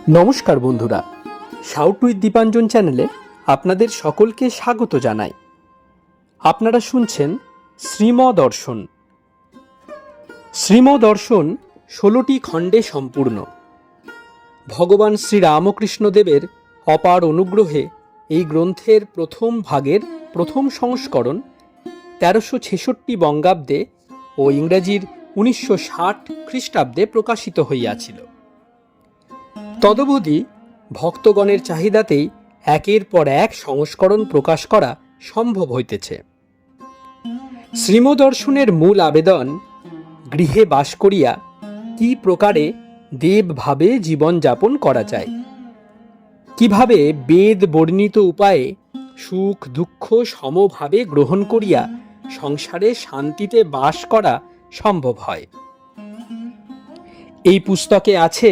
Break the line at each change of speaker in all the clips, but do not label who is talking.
নমস্কার বন্ধুরা, shout with Dipanjan চ্যানেলে আপনাদের সকলকে স্বাগত জানাই। আপনারা শুনছেন শ্রীমদর্শন। শ্রীমদর্শন 16টি খণ্ডে সম্পূর্ণ। ভগবান শ্রীরামকৃষ্ণদেবের অপার অনুগ্রহে এই গ্রন্থের প্রথম ভাগের প্রথম সংস্করণ 1366 বঙ্গাব্দে ও ইংরেজির 1960 খ্রিস্টাব্দে প্রকাশিত হইয়াছিল। তদবধি ভক্তগণের চাহিদাতেই একের পর এক সংস্করণ প্রকাশ করা সম্ভব হইতেছে। শ্রীমদর্শনের মূল আবেদন, গৃহে বাস করিয়া কি প্রকারে দেবভাবে জীবনযাপন করা যায়, কিভাবে বেদ বর্ণিত উপায়ে সুখ দুঃখ সমভাবে গ্রহণ করিয়া সংসারে শান্তিতে বাস করা সম্ভব হয়। এই পুস্তকে আছে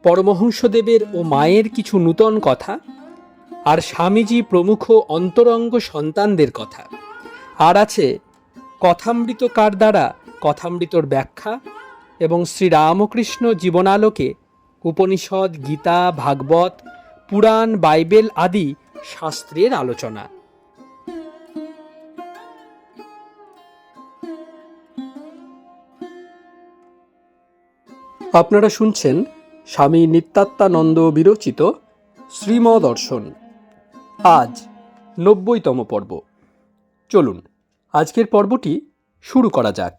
পরমহংসদেবের ও মায়ের কিছু নূতন কথা, আর স্বামীজি প্রমুখ অন্তরঙ্গ সন্তানদের কথা, আর আছে কথামৃতকার দ্বারা কথামৃতর ব্যাখ্যা এবং শ্রীরামকৃষ্ণ জীবনালোকে উপনিষদ, গীতা, ভাগবত, পুরাণ, বাইবেল আদি শাস্ত্রের আলোচনা। আপনারা শুনছেন স্বামী নিত্যাত্মানন্দ বিরচিত শ্রীমদর্শন। আজ 90তম পর্ব। চলুন আজকের পর্বটি শুরু করা যাক।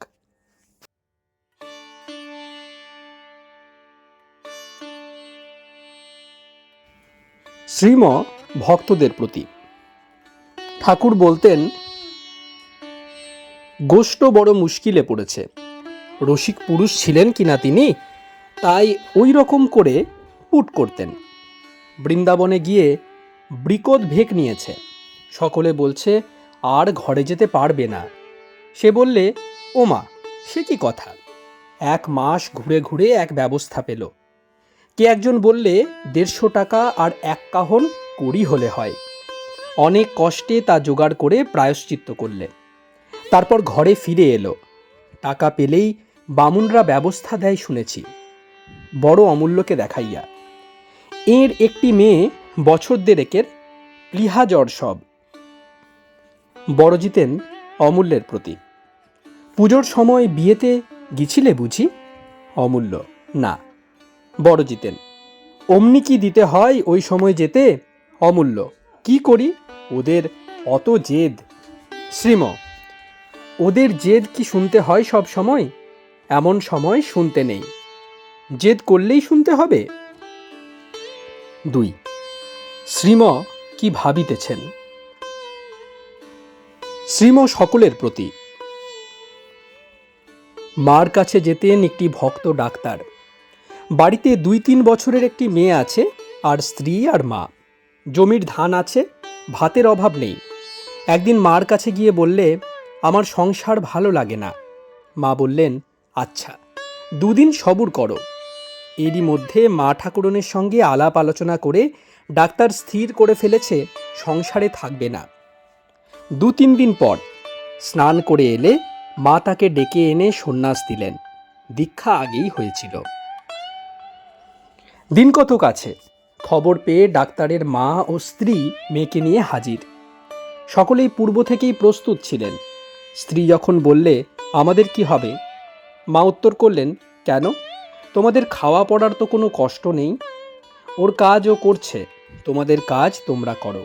শ্রীম ভক্তদের প্রতি। ঠাকুর বলতেন, গোষ্ঠ বড় মুশকিলে পড়েছে। রসিক পুরুষ ছিলেন কিনা তিনি, তাই ওই রকম করে পুট করতেন। বৃন্দাবনে গিয়ে বৃকোদ ভেক নিয়েছে। সকলে বলছে আর ঘরে যেতে পারবে না। সে বললে, ওমা, সে কি কথা! 1 মাস ঘুরে ঘুরে এক ব্যবস্থা পেল। কে একজন বললে 150 টাকা আর 1 কাহন করি হলে হয়। অনেক কষ্টে তা জোগাড় করে প্রায়শ্চিত্ত করলে। তারপর ঘরে ফিরে এলো। টাকা পেলেই বামুনরা ব্যবস্থা দেয় শুনেছি, বড় অমূল্যকে দেখাইয়া। এর একটি মেয়ে বছর 1.5-এর, প্লিহা জ্বর সব। বড় জিতেন অমূল্যের প্রতি। পুজোর সময় বিয়েতে গিছিলে বুঝি? অমূল্য, না। বড় জিতেন, অমনি কি দিতে হয় ওই সময় যেতে? অমূল্য, কি করি, ওদের অত জেদ। শ্রীম, ওদের জেদ কি শুনতে হয় সব সময়? এমন সময় শুনতে নেই, জেদ করলেই শুনতে হবে। 2. শ্রীম কি ভাবিতেছেন? শ্রীম সকলের প্রতি। মার কাছে যেতেন একটি ভক্ত ডাক্তার। বাড়িতে 2-3 বছরের একটি মেয়ে আছে, আর স্ত্রী আর মা। জমির ধান আছে, ভাতের অভাব নেই। একদিন মার কাছে গিয়ে বললে, আমার সংসার ভালো লাগে না। মা বললেন, আচ্ছা, 2 দিন সবুর করো। এরই মধ্যে মা ঠাকুরনের সঙ্গে আলাপ আলোচনা করে ডাক্তার স্থির করে ফেলেছে সংসারে থাকবে না। 2-3 দিন পর স্নান করে এলে মা তাকে ডেকে এনে সন্ন্যাস দিলেন। দীক্ষা আগেই হয়েছিল। দিন কতক আছে, খবর পেয়ে ডাক্তারের মা ও স্ত্রী মেয়েকে নিয়ে হাজির। সকলেই পূর্ব থেকেই প্রস্তুত ছিলেন। স্ত্রী যখন বললে, আমাদের কি হবে? মা উত্তর করলেন, কেন, তোমাদের খাওয়া পড়ার তো কোনো কষ্ট নেই। ওর কাজ ও করছে, তোমাদের কাজ তোমরা করো।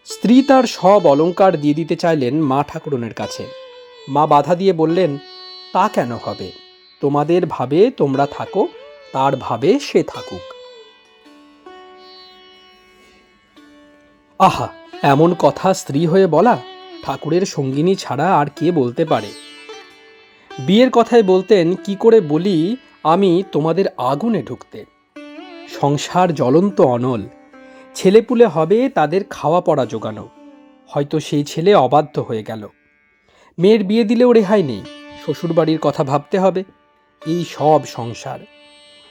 স্ত্রী তার সব অলংকার দিয়ে দিতে চাইলেন মা ঠাকুরনের কাছে। মা বাধা দিয়ে বললেন, তা কেন হবে? তোমাদের ভাবে তোমরা থাকো, তার ভাবে সে থাকুক। আহা, এমন কথা স্ত্রী হয়ে বলা! ঠাকুরের সঙ্গিনী ছাড়া আর কে বলতে পারে? বিয়ের কথায় বলতেন, কি করে বলি আমি তোমাদের আগুনে ঢুকতে। সংসার জ্বলন্ত অনল, ছেলেপুলে হবে, তাদের খাওয়া পড়া জোগানো। হয়তো সেই ছেলে অবাধ্য হয়ে গেল। মেয়ের বিয়ে দিলেও রেহাই নেই, শ্বশুরবাড়ির কথা ভাবতে হবে। এই সব সংসার,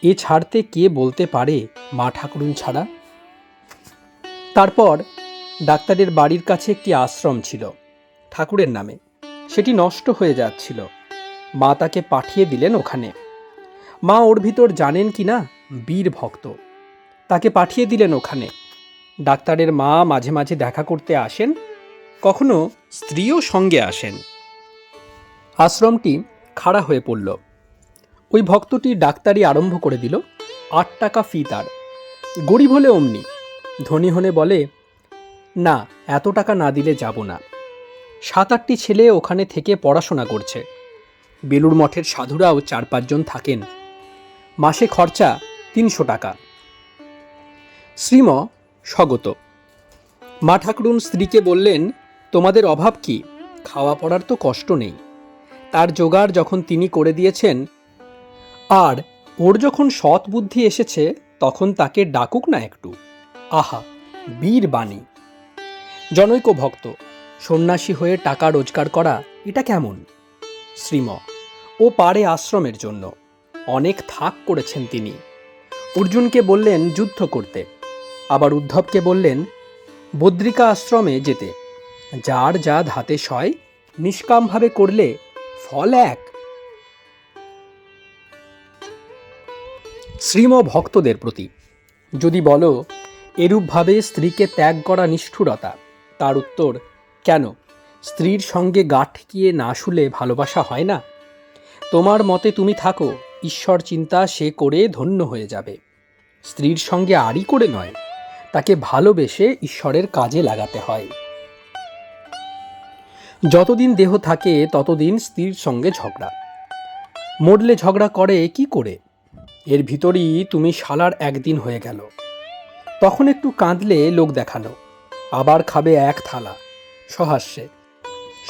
এ ছাড়তে কে বলতে পারে মা ঠাকুরুন ছাড়া? তারপর ডাক্তারের বাড়ির কাছে একটি আশ্রম ছিল ঠাকুরের নামে। সেটি নষ্ট হয়ে যাচ্ছিল। মা তাকে পাঠিয়ে দিলেন ওখানে। মা ওর ভিতর জানেন কি না, বীর ভক্ত, তাকে পাঠিয়ে দিলেন ওখানে। ডাক্তারের মা মাঝে মাঝে দেখা করতে আসেন, কখনো স্ত্রীও সঙ্গে আসেন। আশ্রমটি খাড়া হয়ে পড়ল। ওই ভক্তটি ডাক্তারি আরম্ভ করে দিল। 8 টাকা ফি তার। গরিব হলে অমনি, ধনী হলে বলে, না এত টাকা না দিলে যাব না। 7-8টি ছেলে ওখানে থেকে পড়াশোনা করছে। বেলুড় মঠের সাধুরাও 4-5 জন থাকেন। মাসে খরচা 300 টাকা। শ্রীম স্বগত। মা ঠাকুরুন স্ত্রীকে বললেন, তোমাদের অভাব কি? খাওয়া পড়ার তো কষ্ট নেই। তার জোগাড় যখন তিনি করে দিয়েছেন, আর ওর যখন সৎ বুদ্ধি এসেছে, তখন তাকে ডাকুক না একটু। আহা, বীর বাণী। জনৈক ভক্ত, সন্ন্যাসী হয়ে টাকা রোজগার করা এটা কেমন? শ্রীম, ও পারে আশ্রমের জন্য। অনেক থাক করেছেন তিনি। অর্জুনকে বললেন যুদ্ধ করতে, আবার উদ্ধবকে বললেন বদ্রিকা আশ্রমে যেতে। যার যা ধাতে সয়, নিষ্কামভাবে করলে ফল এক। শ্রীম ভক্তদের প্রতি যদি বলো, এরূপভাবে স্ত্রীকে ত্যাগ করা নিষ্ঠুরতা, তার উত্তর, কেন? স্ত্রীর সঙ্গে গা ঠেকিয়ে না শুলে ভালোবাসা হয় না? তোমার মতে তুমি থাকো, ঈশ্বর চিন্তা সে করে ধন্য হয়ে যাবে। স্ত্রীর সঙ্গে আড়ি করে নয়, তাকে ভালোবেসে ঈশ্বরের কাজে লাগাতে হয়। যতদিন দেহ থাকে ততদিন স্ত্রীর সঙ্গে ঝগড়া। মরলে ঝগড়া করে কি করে? এর ভিতরই তুমি শালার একদিন হয়ে গেল। তখন একটু কাঁদলে লোক দেখানো, আবার খাবে এক থালা সহাস্যে।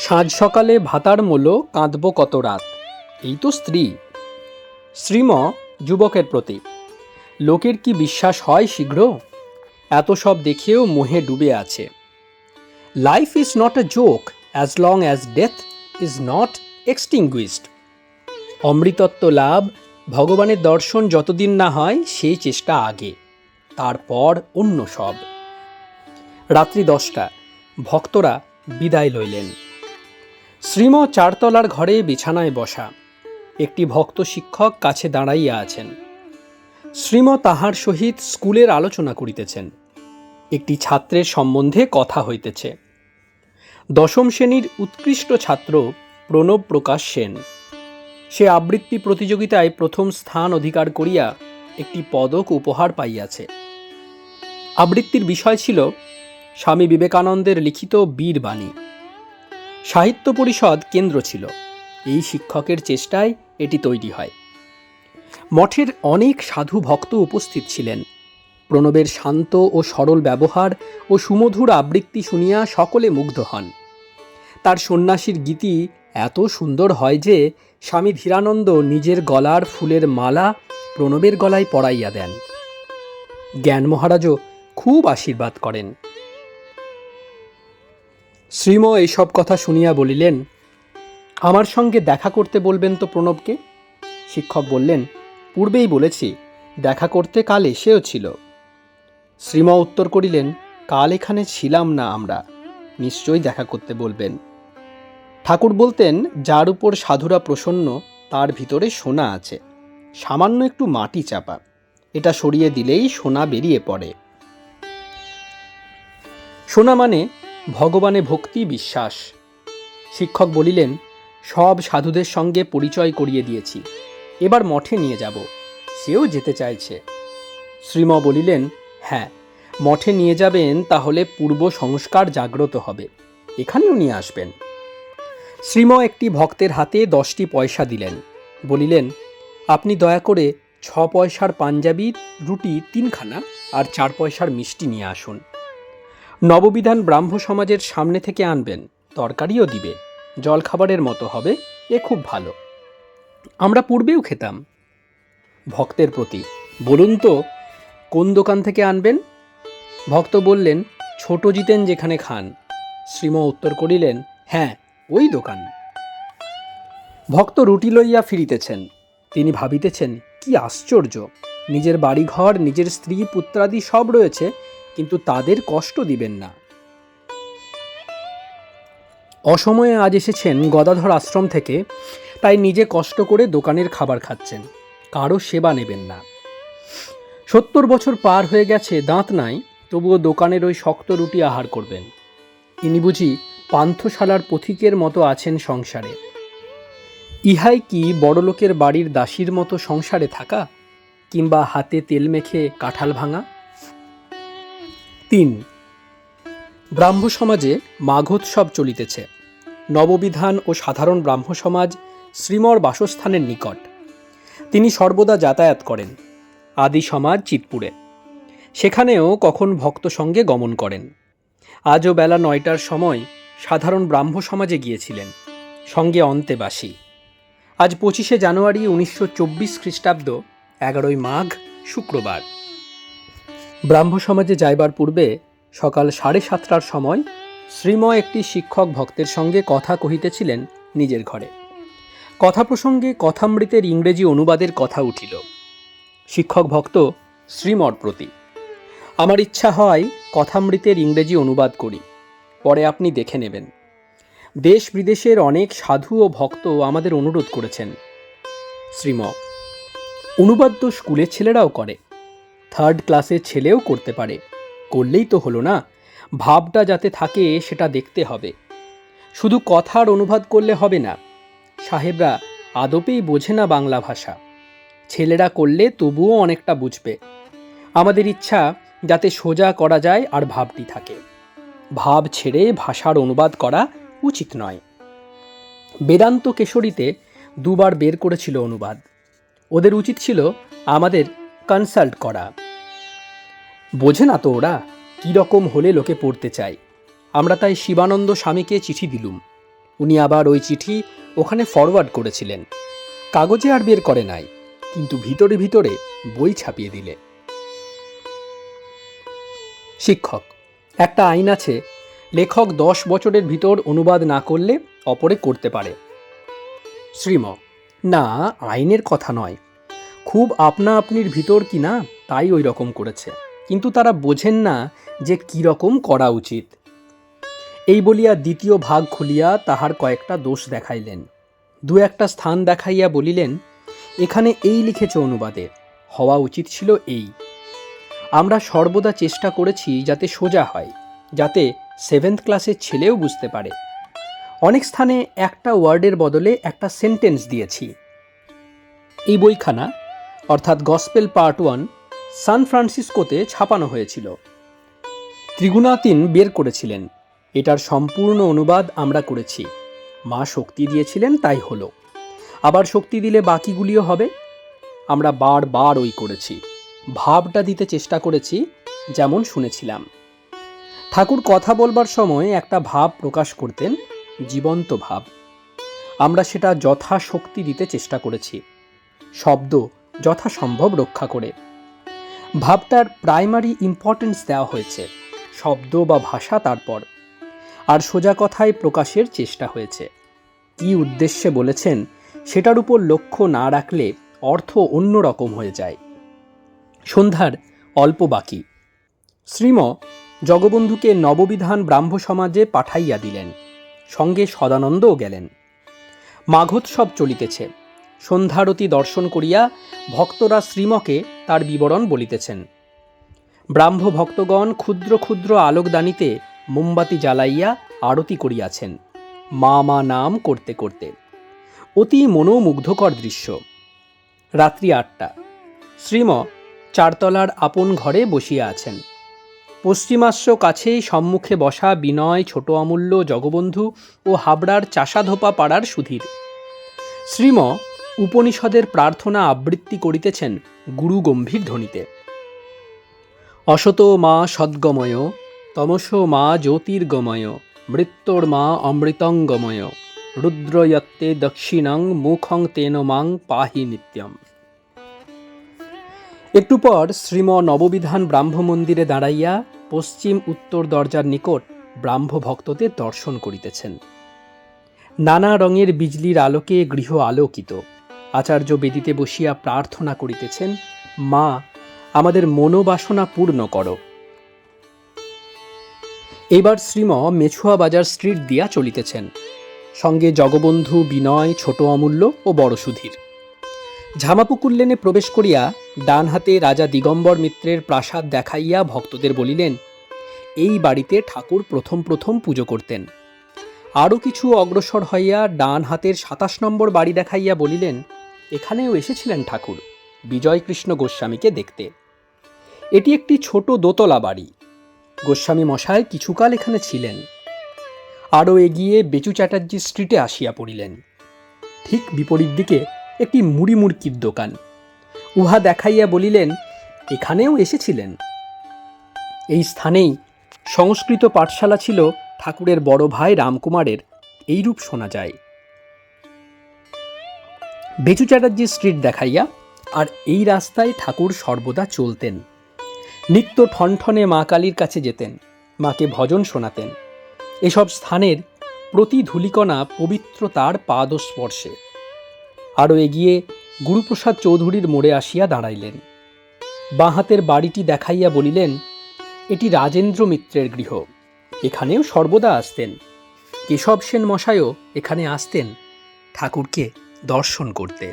সাঁঝ সকালে ভাতার মোলো, কাঁদব কত রাত। এই তো স্ত্রী। শ্রীম যুবকের প্রতি, লোকের কি বিশ্বাস হয় শীঘ্র? এত সব দেখেও মোহে ডুবে আছে। Life is not a joke as long as death is not extinguished. অমৃতত্ব লাভ, ভগবানের দর্শন যতদিন না হয় সেই চেষ্টা আগে, তারপর অন্য সব। রাত্রি 10টা, ভক্তরা বিদায় লইলেন। শ্রীম 4 তলার ঘরে বিছানায় বসা। একটি ভক্ত শিক্ষক কাছে দাঁড়াইয়া আছেন। শ্রীম তাহার সহিত স্কুলের আলোচনা করিতেছেন। একটি ছাত্রের সম্বন্ধে কথা হইতেছে। 10ম শ্রেণীর উৎকৃষ্ট ছাত্র প্রণব প্রকাশ সেন। সে আবৃত্তি প্রতিযোগিতায় প্রথম স্থান অধিকার করিয়া একটি পদক উপহার পাইয়াছে। আবৃত্তির বিষয় ছিল স্বামী বিবেকানন্দের লিখিত বীর বাণী। সাহিত্য পরিষদ কেন্দ্র ছিল। এই শিক্ষকের চেষ্টায় এটি তৈরি হয়। মঠের অনেক সাধু ভক্ত উপস্থিত ছিলেন। প্রণবের শান্ত ও সরল ব্যবহার ও সুমধুর আবৃত্তি শুনিয়া সকলে মুগ্ধ হন। তার সন্ন্যাসীর গীতি এত সুন্দর হয় যে স্বামী ধীরানন্দ নিজের গলার ফুলের মালা প্রণবের গলায় পরাইয়া দেন। জ্ঞান মহারাজও খুব আশীর্বাদ করেন। শ্রীম এইসব কথা শুনিয়া বলিলেন, আমার সঙ্গে দেখা করতে বলবেন তো প্রণবকে। শিক্ষক বললেন, পূর্বেই বলেছি, দেখা করতে কাল এসেও ছিল। শ্রীম উত্তর করিলেন, কাল এখানে ছিলাম না আমরা, নিশ্চয়ই দেখা করতে বলবেন। ঠাকুর বলতেন, যার উপর সাধুরা প্রসন্ন তার ভিতরে সোনা আছে, সামান্য একটু মাটি চাপা, এটা সরিয়ে দিলেই সোনা বেরিয়ে পড়ে। সোনা মানে ভগবানে ভক্তি বিশ্বাস। শিক্ষক বলিলেন, সব সাধুদের সঙ্গে পরিচয় করিয়ে দিয়েছি, এবার মঠে নিয়ে যাব। সেও যেতে চাইছে। শ্রীম বলিলেন, হ্যাঁ, মঠে নিয়ে যাবেন, তাহলে পূর্ব সংস্কার জাগ্রত হবে, এখানেও নিয়ে আসবেন। শ্রীম একটি ভক্তের হাতে 10টি পয়সা দিলেন। বলিলেন, আপনি দয়া করে 6 পয়সার পাঞ্জাবি রুটি 3খানা আর 4 পয়সার মিষ্টি নিয়ে আসুন। নববিধান ব্রাহ্ম সমাজের সামনে থেকে আনবেন, তরকারিও দিবে, জলখাবারের মতো হবে, এ খুব ভালো, আমরা পূর্বেও খেতাম। ভক্তের প্রতি, বলুন তো কোন দোকান থেকে আনবেন? ভক্ত বললেন, ছোট জিতেন যেখানে খান। শ্রীম উত্তর করিলেন, হ্যাঁ, ওই দোকান। ভক্ত রুটি লইয়া ফিরিতেছেন। তিনি ভাবিতেছেন, কি আশ্চর্য, নিজের বাড়িঘর, নিজের স্ত্রী পুত্রাদি সব রয়েছে, কিন্তু তাদের কষ্ট দিবেন না। অসময়ে আজ এসেছেন গদাধর আশ্রম থেকে, তাই নিজে কষ্ট করে দোকানের খাবার খাচ্ছেন, কারো সেবা নেবেন না। 70 বছর পার হয়ে গেছে, দাঁত নাই, তবুও দোকানের ওই শক্ত রুটি আহার করবেন। ইনি বুঝি পান্থশালার পথিকের মতো আছেন সংসারে। ইহাই কি বড়লোকের বাড়ির দাসীর মতো সংসারে থাকা, কিংবা হাতে তেল মেখে কাঁঠাল ভাঙা? 3. ব্রাহ্ম সমাজে মাঘোৎসব চলিতেছে। নববিধান ও সাধারণ ব্রাহ্ম সমাজ শ্রীমর বাসস্থানের নিকট। তিনি সর্বদা যাতায়াত করেন। আদি সমাজ চিৎপুরে, সেখানেও কখন ভক্ত সঙ্গে গমন করেন। আজও বেলা 9টার সময় সাধারণ ব্রাহ্ম সমাজে গিয়েছিলেন, সঙ্গে অন্তেবাসী। আজ 25শে জানুয়ারি 1924 খ্রিস্টাব্দ, 11ই মাঘ, শুক্রবার। ব্রাহ্ম সমাজে যাইবার পূর্বে সকাল 7:30টার সময় শ্রীময় একটি শিক্ষক ভক্তের সঙ্গে কথা কহিতেছিলেন নিজের ঘরে। কথা প্রসঙ্গে কথামৃতের ইংরেজি অনুবাদের কথা উঠিল। শিক্ষক ভক্ত শ্রীমর প্রতি, আমার ইচ্ছা হয় কথামৃতের ইংরেজি অনুবাদ করি, পরে আপনি দেখে নেবেন। দেশ বিদেশের অনেক সাধু ও ভক্ত আমাদের অনুরোধ করেছেন। শ্রীম, অনুবাদ তো স্কুলের ছেলেরাও করে, 3rd ক্লাসের ছেলেও করতে পারে, করলেই তো হলো না। ভাবটা যাতে থাকে সেটা দেখতে হবে। শুধু কথার অনুবাদ করলে হবে না। সাহেবরা আদপেই বোঝে না বাংলা ভাষা, ছেলেরা করলে তবুও অনেকটা বুঝবে। আমাদের ইচ্ছা যাতে সোজা করা যায় আর ভাবটি থাকে। ভাব ছেড়ে ভাষার অনুবাদ করা উচিত নয়। বেদান্ত কেশরীতে 2বার বের করেছিল অনুবাদ। ওদের উচিত ছিল আমাদের কনসাল্ট করা। বোঝে না তো ওরা কীরকম হলে লোকে পড়তে চায়। আমরা তাই শিবানন্দ স্বামীকে চিঠি দিলুম। উনি আবার ওই চিঠি ওখানে ফরওয়ার্ড করেছিলেন। কাগজে আর বের করে নাই, কিন্তু ভিতরে ভিতরে বই ছাপিয়ে দিলে। শিক্ষক, একটা আইন আছে, লেখক 10 বছরের ভিতর অনুবাদ না করলে অপরে করতে পারে। শ্রীম, না, আইনের কথা নয়, খুব আপনা আপনির ভিতর কিনা তাই ওই রকম করেছে, কিন্তু তারা বোঝেন না যে কি রকম করা উচিত। এই বলিয়া দ্বিতীয় ভাগ খুলিয়া তাহার কয়েকটা দোষ দেখাইলেন। 2-1টা স্থান দেখাইয়া বলিলেন, এখানে এই লিখেছে অনুবাদে, হওয়া উচিত ছিল এই। আমরা সর্বদা চেষ্টা করেছি যাতে সোজা হয়, যাতে 7th ক্লাসের ছেলেও বুঝতে পারে। অনেক স্থানে একটা ওয়ার্ডের বদলে একটা সেন্টেন্স দিয়েছি। এই বইখানা অর্থাৎ গসপেল পার্ট 1 সান ফ্রান্সিসকোতে ছাপানো হয়েছিল। ত্রিগুণাতীন বের করেছিলেন। এটার সম্পূর্ণ অনুবাদ আমরা করেছি। মা শক্তি দিয়েছিলেন, তাই হলো। আবার শক্তি দিলে বাকিগুলিও হবে। আমরা বারবার ওই করেছি। ভাবটা দিতে চেষ্টা করেছি, যেমন শুনেছিলাম। ঠাকুর কথা বলবার সময় একটা ভাব প্রকাশ করতেন, জীবন্ত ভাব। আমরা সেটা যথাশক্তি দিতে চেষ্টা করেছি, শব্দ যথাসম্ভব রক্ষা করে। ভাবটার প্রাইমারি ইম্পর্টেন্স দেওয়া হয়েছে, শব্দ বা ভাষা তারপর, আর সোজা কথায় প্রকাশের চেষ্টা হয়েছে। কি উদ্দেশ্যে বলেছেন সেটার উপর লক্ষ্য না রাখলে অর্থ অন্য রকম হয়ে যায়। সন্ধ্যার অল্প বাকি। শ্রীম জগবন্ধুকে নববিধান ব্রাহ্ম সমাজে পাঠাইয়া দিলেন, সঙ্গে সদানন্দও গেলেন। মাঘোৎসব চলিতেছে। সন্ধ্যারতি দর্শন করিয়া ভক্তরা শ্রীমকে তার বিবরণ বলিতেছেন। ব্রাহ্ম ভক্তগণ ক্ষুদ্র ক্ষুদ্র আলোকদানিতে মোমবাতি জ্বালাইয়া আরতি করিয়াছেন, মা মা নাম করতে করতে। অতি মনোমুগ্ধকর দৃশ্য। রাত্রি 8টা। শ্রীম 4তলার আপন ঘরে বসিয়া আছেন। পশ্চিমাশ্য কাছেই সম্মুখে বসা বিনয়, ছোট অমূল্য, জগবন্ধু ও হাবড়ার চাষাধোপা পাড়ার সুধীর। শ্রীম উপনিষদের প্রার্থনা আবৃত্তি করিতেছেন গুরু গম্ভীর ধ্বনিতে। অসতো মা সদ্গময়, তমস মা জ্যোতির্গময়, মৃত্যুর মা অমৃতঙ্গময়, রুদ্রয়ত্তে দক্ষিণং মুখং তেন মাং পাহি নিত্যম। একটু পর শ্রীম নববিধান ব্রাহ্ম মন্দিরে দাঁড়াইয়া পশ্চিম উত্তর দরজার নিকট ব্রাহ্ম ভক্তদের দর্শন করিতেছেন। নানা রঙের বিজলির আলোকে গৃহ আলোকিত। আচার্য বেদিতে বসিয়া প্রার্থনা করিতেছেন, মা আমাদের মনোবাসনা পূর্ণ করো। এবার শ্রীম মেছুয়া বাজার স্ট্রিট দিয়া চলিতেছেন, সঙ্গে জগবন্ধু, বিনয়, ছোট অমূল্য ও বড় সুধীর। ঝামাপুকুর লেনে প্রবেশ করিয়া ডান হাতে রাজা দিগম্বর মিত্রের প্রাসাদ দেখাইয়া ভক্তদের বলিলেন, এই বাড়িতে ঠাকুর প্রথম প্রথম পুজো করতেন। আরও কিছু অগ্রসর হইয়া ডান হাতের ২৭ নম্বর বাড়ি দেখাইয়া বলিলেন, এখানেও এসেছিলেন ঠাকুর বিজয়কৃষ্ণ গোস্বামীকে দেখতে। এটি একটি ছোট দোতলা বাড়ি। গোস্বামী মশাই কিছুকাল এখানে ছিলেন। আরও এগিয়ে বেচু চ্যাটার্জি স্ট্রিটে আসিয়া পড়িলেন। ঠিক বিপরীত দিকে একটি মুড়ি মুড়কির দোকান। উহা দেখাইয়া বলিলেন, এখানেও এসেছিলেন। এই স্থানেই সংস্কৃত পাঠশালা ছিল ঠাকুরের বড় ভাই রামকুমারের, এইরূপ শোনা যায়। বেচু চ্যাটার্জি স্ট্রিট দেখাইয়া আর এই রাস্তায় ঠাকুর সর্বদা চলতেন। নিত্য ঠনঠনে মা কালীর কাছে যেতেন, মাকে ভজন শোনাতেন। এসব স্থানের প্রতি ধূলিকণা পবিত্র তার পাদস্পর্শে। আরও এগিয়ে গুরুপ্রসাদ চৌধুরীর মোড়ে আসিয়া দাঁড়াইলেন। বাঁ হাতের বাড়িটি দেখাইয়া বলিলেন, এটি রাজেন্দ্র মিত্রের গৃহ। এখানেও সর্বদা আসতেন। কেশব সেন মশাইও এখানে আসতেন ঠাকুরকে দর্শন করতে।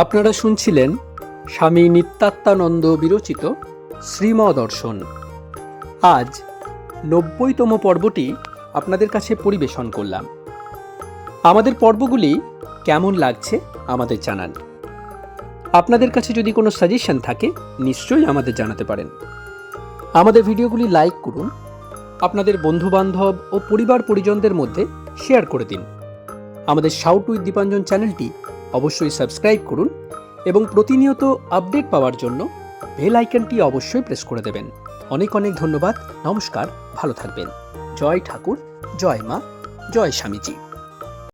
আপনারা শুনছিলেন স্বামী নিত্যাত্মানন্দ বিরচিত শ্রীমদর্শন। আজ ৯০তম পর্বটি আপনাদের কাছে পরিবেশন করলাম। আমাদের পর্বগুলি কেমন লাগছে আমাদের জানান। আপনাদের কাছে যদি কোনো সাজেশন থাকে নিশ্চয়ই আমাদের জানাতে পারেন। আমাদের ভিডিওগুলি লাইক করুন, আপনাদের বন্ধুবান্ধব ও পরিবার পরিজনদের মধ্যে শেয়ার করে দিন। আমাদের শাউট উইথ দীপাঞ্জন চ্যানেলটি অবশ্যই সাবস্ক্রাইব করুন এবং প্রতিনিয়ত আপডেট পাওয়ার জন্য বেল আইকনটি অবশ্যই প্রেস করে দেবেন। অনেক অনেক ধন্যবাদ। নমস্কার, ভালো থাকবেন। জয় ঠাকুর, জয় মা, জয় স্বামীজি।